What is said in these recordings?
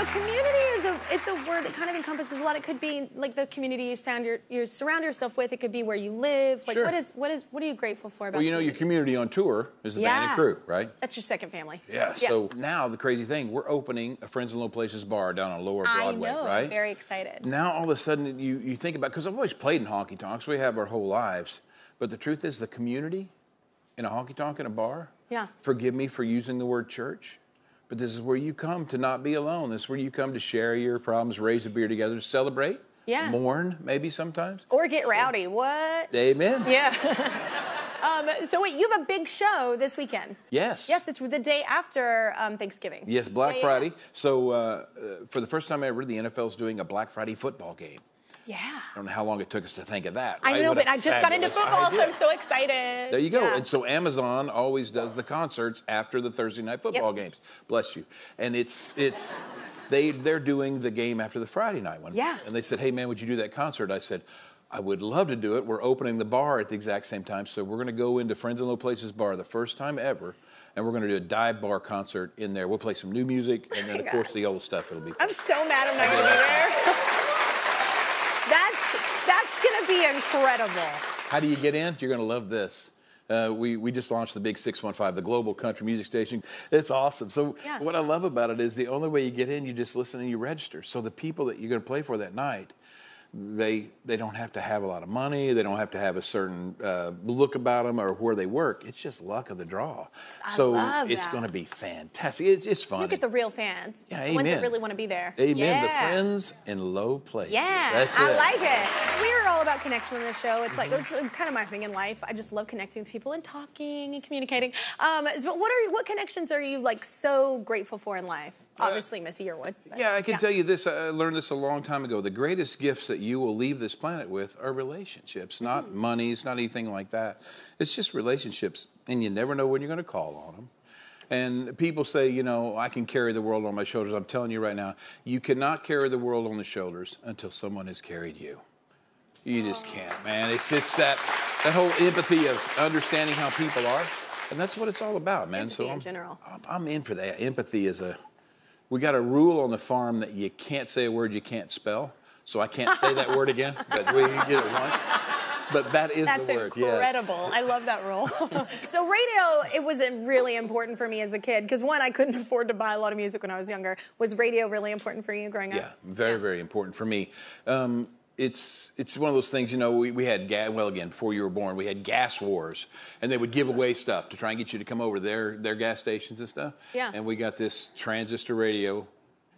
So community is it's a word that kind of encompasses a lot. It could be like the community you surround yourself with. It could be where you live. Like sure. What are you grateful for about? Well, you know, your community on tour is the band and crew, right? That's your second family. Yeah. So now the crazy thing, we're opening a Friends in Low Places bar down on Lower Broadway, I know, right? I'm very excited. Now all of a sudden you think about, because I've always played in honky tonks, we have our whole lives, but the truth is the community in a honky tonk in a bar. Yeah. Forgive me for using the word church. But this is where you come to not be alone. This is where you come to share your problems, raise a beer together, celebrate, mourn maybe sometimes. Or get rowdy. What? Amen. Yeah. So wait, you have a big show this weekend. Yes. Yes, it's the day after Thanksgiving. Yes, Black Friday. So for the first time ever, the NFL's doing a Black Friday football game. Yeah. I don't know how long it took us to think of that. I right? know, What but a I just got into football, idea. so I'm so excited. There you go. Yeah. And so Amazon always does the concerts after the Thursday night football games. Bless you. And they're doing the game after the Friday night one. Yeah. And they said, hey man, would you do that concert? I said, I would love to do it. We're opening the bar at the exact same time. So we're going to go into Friends in Low Places bar the first time ever. And we're going to do a dive bar concert in there. We'll play some new music. And then, of course, the old stuff. It'll be fun. I'm so mad I'm not going to be there. That's going to be incredible. How do you get in? You're going to love this. We just launched the Big 615, the global country music station. It's awesome. So what I love about it is the only way you get in, you just listen and you register. So the people that you're going to play for that night, they don't have to have a lot of money. They don't have to have a certain look about them or where they work. It's just luck of the draw. So it's going to be fantastic. It's fun. You get the real fans. Yeah, the ones that really want to be there. Amen. Yeah. The Friends in Low Places. Yeah, That's I it. like it. We're all about connection on the show. It's like it's kind of my thing in life. I just love connecting with people and talking and communicating. But what connections are you like so grateful for in life? Obviously, Miss Yearwood. Yeah, I can tell you this. I learned this a long time ago. The greatest gifts that you will leave this planet with are relationships, not monies, not anything like that. It's just relationships, and you never know when you're going to call on them. And people say, you know, I can carry the world on my shoulders. I'm telling you right now, you cannot carry the world on the shoulders until someone has carried you. You just can't, man. It's that whole empathy of understanding how people are, and that's what it's all about, man. Empathy in general. I'm in for that. Empathy is we got a rule on the farm that you can't say a word you can't spell. So I can't say that word again, but we get it once. But that is the word. That's incredible. Yes. I love that rule. So radio, it was really important for me as a kid because one, I couldn't afford to buy a lot of music when I was younger. Was radio really important for you growing up? Yeah, very important for me. It's one of those things, you know, we had, before you were born, we had gas wars. And they would give away stuff to try and get you to come over to their gas stations and stuff. Yeah. And we got this transistor radio,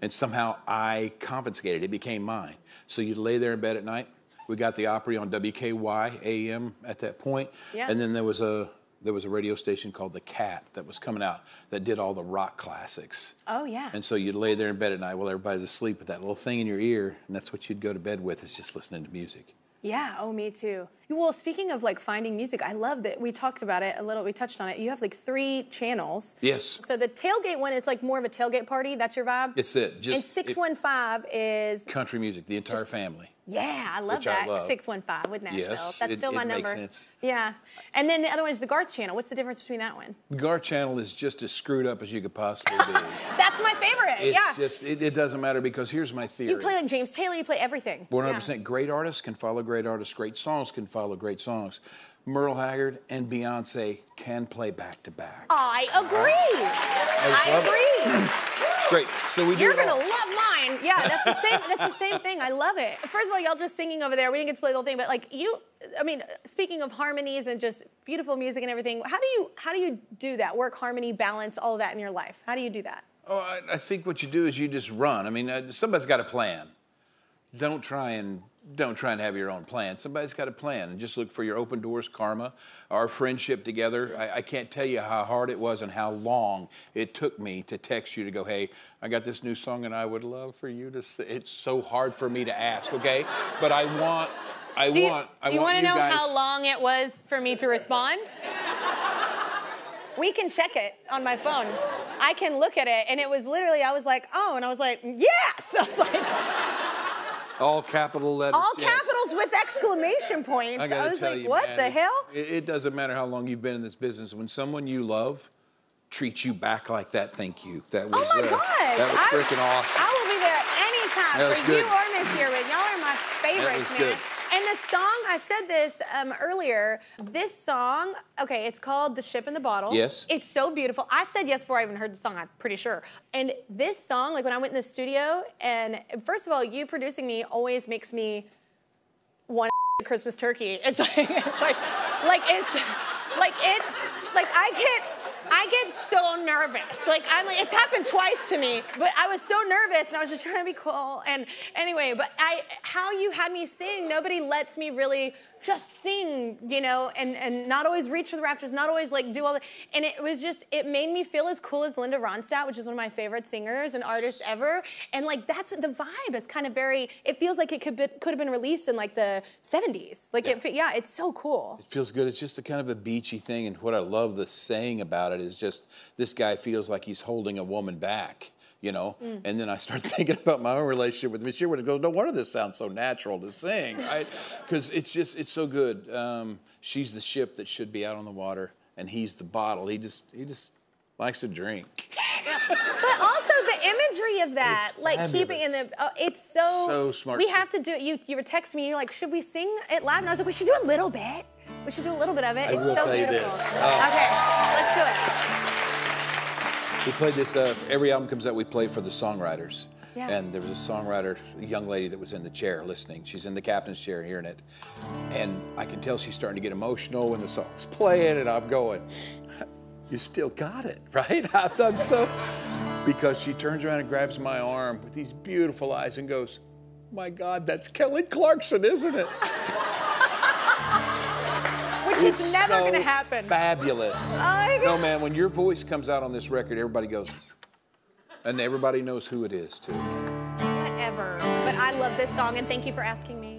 and somehow I confiscated it. It became mine. So you'd lay there in bed at night. We got the Opry on WKY AM at that point. Yeah. And then there was a radio station called The Cat that was coming out that did all the rock classics. Oh, yeah. And so you'd lay there in bed at night while everybody's asleep with that little thing in your ear, and that's what you'd go to bed with, is just listening to music. Yeah, oh, me too. Well, speaking of like finding music, I love that we talked about it a little, we touched on it. You have like 3 channels. Yes. So the tailgate one is like more of a tailgate party, that's your vibe? It's it. And 615 is... country music, the entire family. Yeah, I love that. 615 with Nashville. Yes, that's still my number. Makes sense. Yeah. And then the other one is the Garth channel. What's the difference between that one? The Garth channel is just as screwed up as you could possibly be. That's my favorite. It's just, it doesn't matter, because here's my theory. You play like James Taylor, you play everything. 100% great artists can follow great artists, great songs can follow great songs. Merle Haggard and Beyonce can play back to back. I agree. I agree. Great. So we do. You're gonna love mine. Yeah, that's the same thing. I love it. First of all, y'all just singing over there. We didn't get to play the whole thing, but like I mean, speaking of harmonies and just beautiful music and everything, how do you do that? Work, harmony, balance, all of that in your life. How do you do that? Oh, I think what you do is you just run. I mean, somebody's got a plan. Don't try and have your own plan. Somebody's got a plan, and just look for your open doors karma, our friendship together. I can't tell you how hard it was and how long it took me to text you to go, hey, I got this new song and I would love for you to sing. It's so hard for me to ask, okay? But I want Do you want to know guys... how long it was for me to respond? We can check it on my phone. I can look at it, and it was literally, I was like, oh, and I was like, yes! I was like... All capital letters. All capitals with exclamation points. I was like, what the hell? It doesn't matter how long you've been in this business. When someone you love treats you back like that, thank you. That was, oh my God. That was freaking awesome. I will be for good. you or Miss Yearwood. Y'all are my favorites, man. Good. And the song, I said this earlier, this song, okay, it's called The Ship in the Bottle. Yes. It's so beautiful. I said yes before I even heard the song, I'm pretty sure. And this song, like when I went in the studio, and first of all, you producing me always makes me want Christmas turkey. I get so nervous. It's happened twice to me, but I was so nervous and I was just trying to be cool. And anyway, but how you had me sing, nobody lets me really just sing, you know, and not always reach for the rafters, not always like do all the, and it was just, it made me feel as cool as Linda Ronstadt, which is one of my favorite singers and artists ever. And like, that's the vibe is kind of very, it feels like it could have been released in like the 70s. Like, it's so cool. It feels good. It's just a kind of a beachy thing. And what I love the saying about it is just, this guy feels like he's holding a woman back. You know, and then I start thinking about my own relationship with Miss Yearwood and go, no wonder this sounds so natural to sing, right? Because it's so good. She's the ship that should be out on the water, and he's the bottle. He just likes to drink. But also the imagery of that, It's like fabulous. keeping in the, it's so smart. We have to do it. You were texting me, you're like, should we sing it live? And I was like, we should do a little bit. We should do a little bit of it. I It's will so play beautiful. this. Okay, let's do it. We played this, every album comes out, we play for the songwriters. Yeah. And there was a songwriter, a young lady that was in the chair listening. She's in the captain's chair hearing it. And I can tell she's starting to get emotional when the song's playing, and I'm going, you still got it, right? I'm so, because she turns around and grabs my arm with these beautiful eyes and goes, my God, that's Kelly Clarkson, isn't it? Which is never going to happen. Fabulous. Oh my God. No, man, when your voice comes out on this record, everybody goes, and everybody knows who it is, too. Whatever. But I love this song, and thank you for asking me.